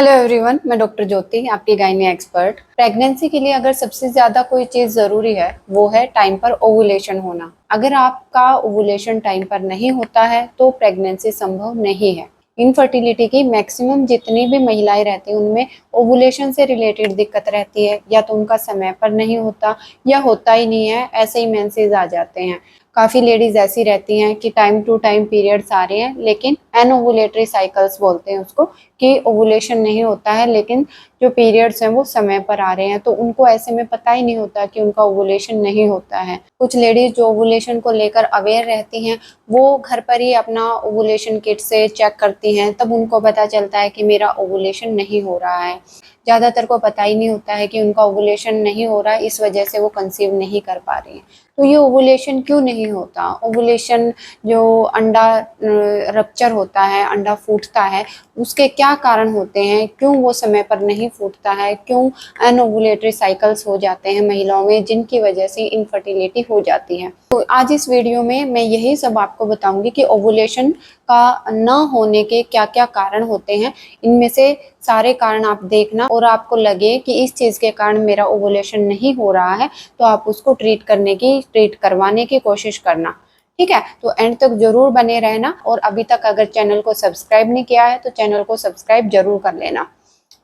Hello everyone, मैं doctor ज्योति, आपकी gynae expert. Pregnancy के लिए अगर सबसे ज्यादा कोई चीज जरूरी है वो है टाइम पर ओवुलेशन होना। अगर आपका ओवुलेशन टाइम पर नहीं होता है तो प्रेगनेंसी संभव नहीं है। इनफर्टिलिटी की मैक्सिमम जितनी भी महिलाएं रहती हैं उनमें ओवुलेशन से रिलेटेड दिक्कत रहती है, या तो उनका समय पर नहीं होता या होता ही नहीं है, ऐसे ही मेंसेस आ जाते हैं। काफी लेडीज ऐसी रहती हैं कि टाइम टू टाइम पीरियड्स आ रहे हैं लेकिन एनओवुलेटरी साइकिल्स बोलते हैं उसको, कि ओवुलेशन नहीं होता है लेकिन जो पीरियड्स हैं वो समय पर आ रहे हैं, तो उनको ऐसे में पता ही नहीं होता कि उनका ओवुलेशन नहीं होता है। कुछ लेडीज जो ओवुलेशन को लेकर अवेयर रहती हैं वो घर पर ही अपना ओवुलेशन किट से चेक करती हैं, तब उनको पता चलता है कि मेरा ओवुलेशन नहीं हो रहा है। ज़्यादातर को पता ही नहीं होता है कि उनका ओवुलेशन नहीं हो रहा है, इस वजह से वो कंसीव नहीं कर पा रही हैं। तो ये ओवुलेशन क्यों नहीं होता? ओवुलेशन जो अंडा रप्चर होता है, अंडा फूटता है, उसके क्या कारण होते हैं, क्यों वो समय पर नहीं फूटता है, क्यों अनओवुलेटरी साइकिल्स हो जाते हैं महिलाओं में जिनकी वजह से इनफर्टिलिटी हो जाती है। तो आज इस वीडियो में मैं यही सब आपको बताऊंगी कि ओवुलेशन का न होने के क्या क्या कारण होते हैं। इनमें से सारे कारण आप देखना और आपको लगे कि इस चीज़ के कारण मेरा ओवुलेशन नहीं हो रहा है तो आप उसको ट्रीट करवाने की कोशिश करना। ठीक है, तो एंड तक जरूर बने रहना, और अभी तक अगर चैनल को सब्सक्राइब नहीं किया है तो चैनल को सब्सक्राइब जरूर कर लेना।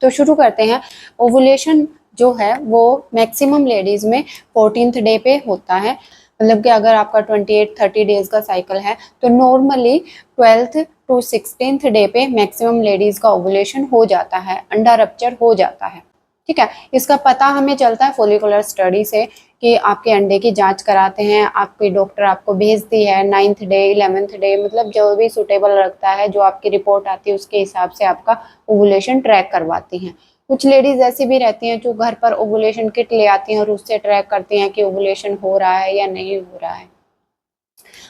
तो शुरू करते हैं। ओवुलेशन जो है वो मैक्सिमम लेडीज में 14th डे पे होता है। मतलब कि अगर आपका 28-30 डेज का साइकिल है तो normally 12th to 16th day पे मैक्सिमम लेडीज का ओवुलेशन हो जाता है, अंडा रप्चर हो जाता है। ठीक है, इसका पता हमें चलता है फोलिकुलर स्टडी से कि आपके अंडे की जांच कराते हैं, आपके डॉक्टर आपको भेजती है 9th डे 11th डे, मतलब जो भी सुटेबल रखता है, जो आपकी रिपोर्ट आती है उसके हिसाब से आपका ओवुलेशन ट्रैक करवाती हैं। कुछ लेडीज ऐसी भी रहती हैं जो घर पर ओवुलेशन किट ले आती हैं और उससे ट्रैक करती हैं कि ओवुलेशन हो रहा है या नहीं हो रहा है।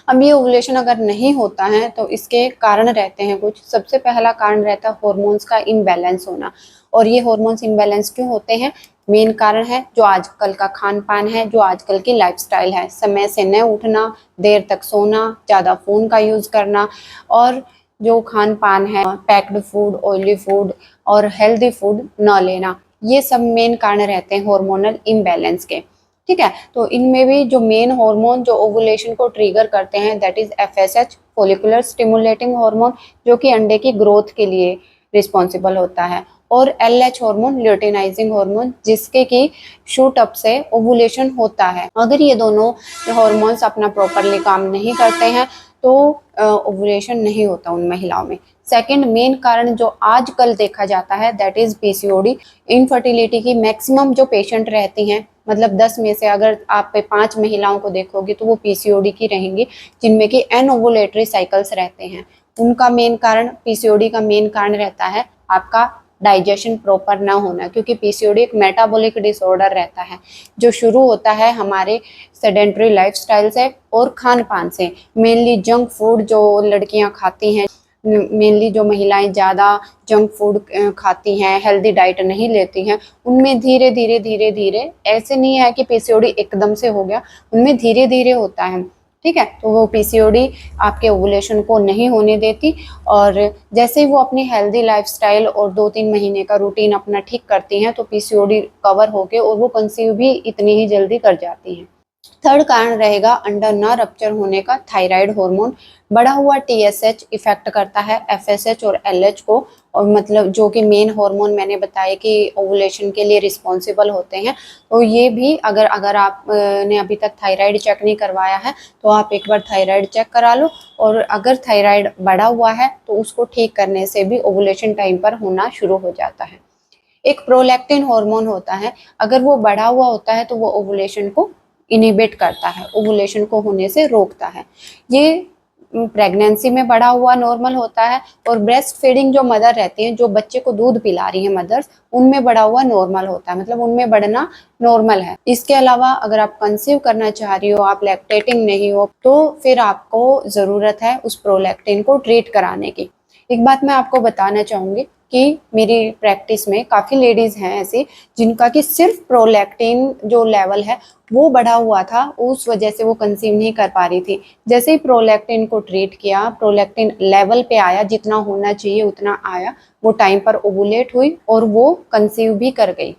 अब ये ओवुलेशन अगर नहीं होता है तो इसके कारण रहते हैं कुछ। सबसे पहला कारण रहता है हार्मोन्स का इम्बैलेंस होना। और ये हार्मोन्स इम्बैलेंस क्यों होते हैं? मेन कारण है जो आजकल का खान पान है, जो आजकल की लाइफस्टाइल है, समय से न उठना, देर तक सोना, ज़्यादा फ़ोन का यूज़ करना, और जो खान पान है पैक्ड फूड, ऑयली फूड और हेल्दी फूड न लेना, ये सब मेन कारण रहते हैं हार्मोनल इम्बैलेंस के। ठीक है, तो इनमें भी जो मेन हार्मोन जो ओवुलेशन को ट्रिगर करते हैं that is FSH, follicular stimulating hormone, जो कि अंडे की ग्रोथ के लिए रिस्पॉन्सिबल होता है, और एलएच हार्मोन, ल्यूटिनाइजिंग हार्मोन, जिसके की शूट अप से ओवुलेशन होता है। अगर ये दोनों हार्मोन्स अपना प्रॉपरली काम नहीं करते हैं तो ओवुलेशन नहीं होता उन महिलाओं में। सेकंड मेन कारण जो आजकल देखा जाता है दैट इज पीसीओडी। इनफर्टिलिटी की मैक्सिमम जो पेशेंट रहती हैं, मतलब 10 में से अगर आप 5 महिलाओं को देखोगे तो वो पीसीओडी की रहेंगी, जिनमें कि एनओवुलेटरी साइकिल्स रहते हैं। उनका मेन कारण, पीसीओडी का मेन कारण रहता है आपका डाइजेशन प्रॉपर ना होना, क्योंकि पीसीओडी एक मेटाबॉलिक डिसऑर्डर रहता है जो शुरू होता है हमारे सेडेंटरी लाइफस्टाइल से और खान पान से। मेनली जंक फूड जो लड़कियां खाती हैं, मेनली जो महिलाएं ज़्यादा जंक फूड खाती हैं, हेल्दी डाइट नहीं लेती हैं, उनमें धीरे धीरे धीरे धीरे, ऐसे नहीं है कि पीसीओडी एकदम से हो गया, उनमें धीरे धीरे होता है। ठीक है, तो वो पीसीओडी आपके ओवुलेशन को नहीं होने देती, और जैसे ही वो अपनी हेल्दी लाइफस्टाइल और 2-3 महीने का रूटीन अपना ठीक करती हैं तो पीसीओडी कवर होके और वो कंसीव भी इतनी ही जल्दी कर जाती हैं। थर्ड कारण रहेगा अंडा न रप्चर होने का, थायराइड हार्मोन। बढ़ा हुआ टीएसएच इफेक्ट करता है एफएसएच और एलएच को, और मतलब जो कि मेन हार्मोन मैंने बताया कि ओवुलेशन के लिए रिस्पॉन्सिबल होते हैं। तो ये भी अगर अगर आप ने अभी तक थायराइड चेक नहीं करवाया है तो आप एक बार थायराइड चेक करा लो, और अगर थायराइड बढ़ा हुआ है तो उसको ठीक करने से भी ओवुलेशन टाइम पर होना शुरू हो जाता है। एक प्रोलैक्टिन हार्मोन होता है, अगर वो बढ़ा हुआ होता है तो वो ओवुलेशन को इनिबिट करता है, ओवुलेशन को होने से रोकता है। ये प्रेगनेंसी में बढ़ा हुआ नॉर्मल होता है, और ब्रेस्ट फीडिंग जो मदर रहती हैं, जो बच्चे को दूध पिला रही हैं मदर्स, उनमें बढ़ा हुआ नॉर्मल होता है, मतलब उनमें बढ़ना नॉर्मल है। इसके अलावा अगर आप कंसीव करना चाह रही हो, आप लैक्टेटिंग नहीं हो, तो फिर आपको ज़रूरत है उस प्रोलैक्टिन को ट्रीट कराने की। एक बात मैं आपको बताना चाहूँगी, कि मेरी प्रैक्टिस में काफ़ी लेडीज़ हैं ऐसी जिनका कि सिर्फ प्रोलैक्टिन जो लेवल है वो बढ़ा हुआ था, उस वजह से वो कंसीव नहीं कर पा रही थी। जैसे ही प्रोलैक्टिन को ट्रीट किया, प्रोलैक्टिन लेवल पे आया, जितना होना चाहिए उतना आया, वो टाइम पर ओवुलेट हुई और वो कंसीव भी कर गई।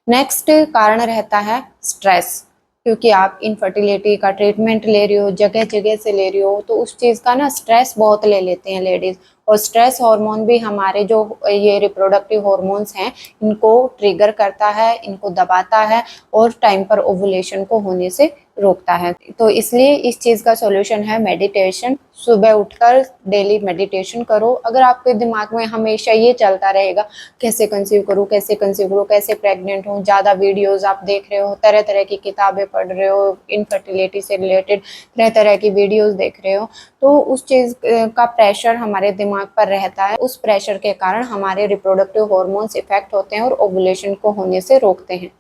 नेक्स्ट कारण रहता है स्ट्रेस, क्योंकि आप इनफर्टिलिटी का ट्रीटमेंट ले रही हो, जगह जगह से ले रही हो, तो उस चीज़ का ना स्ट्रेस बहुत ले लेते हैं लेडीज़। और स्ट्रेस हार्मोन भी हमारे जो ये रिप्रोडक्टिव हार्मोन्स हैं इनको ट्रिगर करता है, इनको दबाता है और टाइम पर ओवुलेशन को होने से रोकता है। तो इसलिए इस चीज़ का सॉल्यूशन है मेडिटेशन। सुबह उठकर डेली मेडिटेशन करो। अगर आपके दिमाग में हमेशा ये चलता रहेगा कैसे कंसीव करूँ, कैसे कंसीव करूँ, कैसे प्रेग्नेंट हूँ, ज़्यादा वीडियोज़ आप देख रहे हो, तरह तरह की किताबें पढ़ रहे हो, इनफर्टिलिटी से रिलेटेड तरह तरह की वीडियोज़ देख रहे हो, तो उस चीज़ का प्रेशर हमारे दिमाग पर रहता है। उस प्रेशर के कारण हमारे रिप्रोडक्टिव हार्मोन्स इफेक्ट होते हैं और ओवुलेशन को होने से रोकते हैं।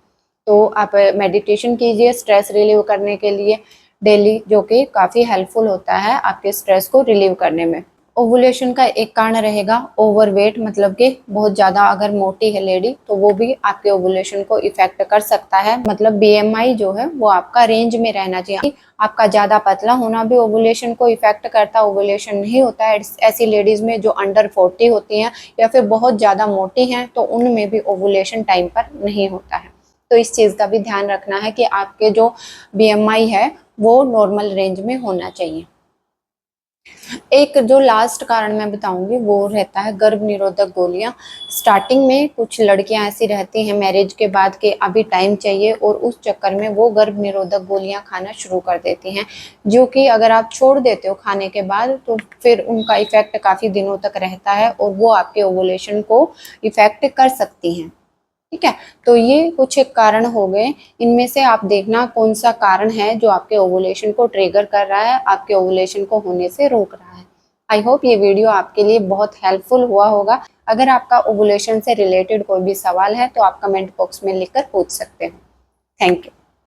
तो आप मेडिटेशन कीजिए स्ट्रेस रिलीव करने के लिए डेली, जो कि काफ़ी हेल्पफुल होता है आपके स्ट्रेस को रिलीव करने में। ओवुलेशन का एक कारण रहेगा ओवरवेट, मतलब कि बहुत ज़्यादा अगर मोटी है लेडी तो वो भी आपके ओवुलेशन को इफेक्ट कर सकता है। मतलब बीएमआई जो है वो आपका रेंज में रहना चाहिए। आपका ज़्यादा पतला होना भी ओवुलेशन को इफेक्ट करता है। ओवुलेशन नहीं होता है ऐसी लेडीज़ में जो अंडर 40 होती हैं या फिर बहुत ज़्यादा मोटी हैं, तो उनमें भी ओवुलेशन टाइम पर नहीं होता है। तो इस चीज़ का भी ध्यान रखना है कि आपके जो बीएमआई है वो नॉर्मल रेंज में होना चाहिए। एक जो लास्ट कारण मैं बताऊंगी वो रहता है गर्भ निरोधक गोलियां। स्टार्टिंग में कुछ लड़कियां ऐसी रहती हैं मैरिज के बाद कि अभी टाइम चाहिए और उस चक्कर में वो गर्भ निरोधक गोलियां खाना शुरू कर देती हैं, जो कि अगर आप छोड़ देते हो खाने के बाद तो फिर उनका इफेक्ट काफ़ी दिनों तक रहता है और वो आपके ओवुलेशन को इफेक्ट कर सकती हैं। ठीक है, तो ये कुछ एक कारण हो गए। इनमें से आप देखना कौन सा कारण है जो आपके ओवुलेशन को ट्रिगर कर रहा है, आपके ओवुलेशन को होने से रोक रहा है। आई होप ये वीडियो आपके लिए बहुत हेल्पफुल हुआ होगा। अगर आपका ओवुलेशन से रिलेटेड कोई भी सवाल है तो आप कमेंट बॉक्स में लिखकर पूछ सकते हो। Thank you.